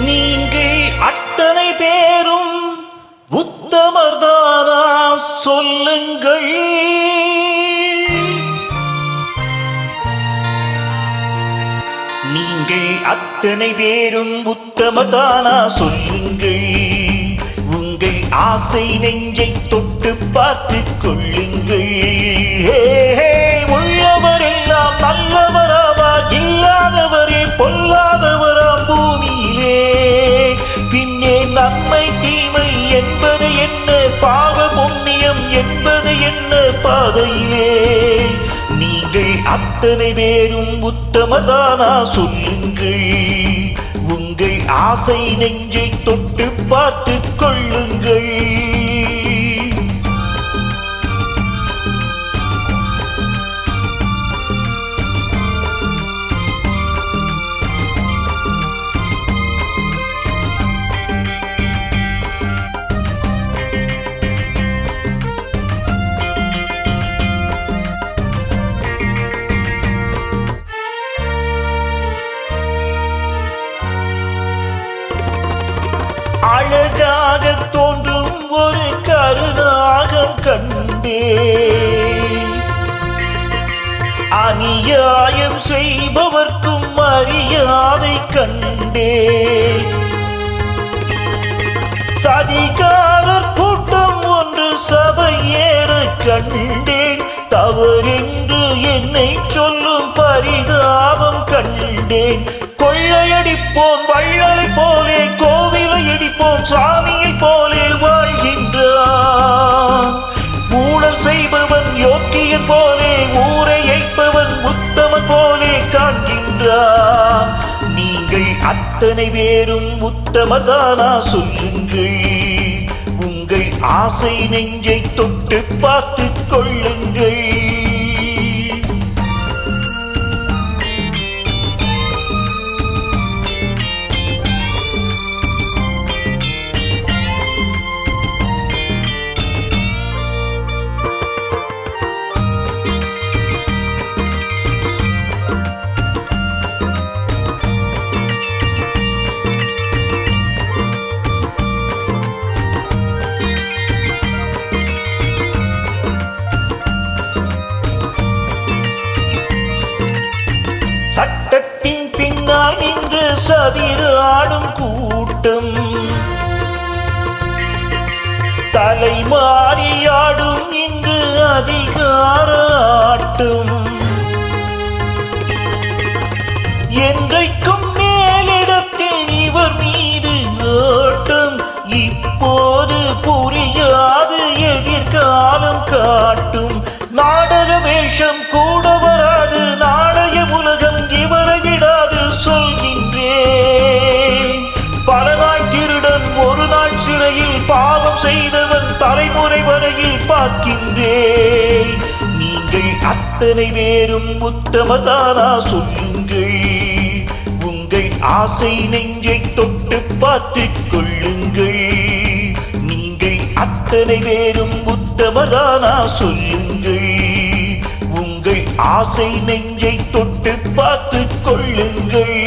நீங்கள் அத்தனை பேரும் உத்தமர்தானா சொல்லுங்கள். நீங்கள் அத்தனை பேரும் உத்தமர்தானா சொல்லுங்கள். உங்கள் ஆசை நெஞ்சை தொட்டு பார்த்து கொள்ளுங்கள். உள்ளவரெல்லாம் நல்லவராவா, இல்லாதவரே பொல்லாதவரா பூமியிலே. பின்னே நன்மை தீமை என்பது என்ன, பாவ புண்ணியம் என்பது என்ன பாதையிலே. நீங்கள் அத்தனை பேரும் உத்தமர்தானா சொல்லுங்கள். உங்கள் ஆசை நெஞ்சை தொட்டு பார்த்து கொள்ளுங்கள். அழகாக தோன்றும் ஒரு கருநாகம் கண்டே, அநியாயம் செய்பவர்க்கும் மரியாதை கண்டே. சதிகாரர் கூட்டம் ஒன்று சபையேற கண்டேன். தவறென்று என்னை சொல்லும் பரிதாபம் கண்டேன். கொள்ளையடிப்போன் வள்ளலை போலே, கோவிலை இடிப்போன் சாமியை போலே வாழ்கின்றான். ஊழல் செய்பவன் யோக்கியன் போலே, ஊரை ஏய்ப்பவன் உத்தமன் போலே காண்கின்றான். நீங்கள் அத்தனை பேரும் உத்தமர்தானா சொல்லுங்கள். உங்கள் ஆசை நெஞ்சை தொட்டு பார்த்து கொள்ளுங்கள். சட்டத்தின் பின்னால் நின்று சதிர் ஆடும் கூட்டம், தலைமாறியாடும் இன்று அதிகார ஆட்டம். என்றைக்கும் மேலிடத்தில் இவர் மீது ஓட்டம். இப்போது புரியாது எதிர்காலம் காட்டும். நாடக வேஷம் கூட வராது, நாளைய உலகம் இவரை விடாது சொல்கின்றேன். பல நாள் திருடன் ஒரு நாள் சிறையில், பாவம் செய்தவன் தலைமுறை வரையில் பார்க்கின்றேன். நீங்கள் அத்தனை பேரும் உத்தமர்தானா சொல்லுங்கள். உங்கள் ஆசை நெஞ்சை தொட்டு பார்த்து கொள்ளுங்கள். நீங்கள் அத்தனை பேரும் உத்தமர்தானா சொல்லுங்கள். உங்கள் ஆசை நெஞ்சை தொட்டு பார்த்து கொள்ளுங்கள்.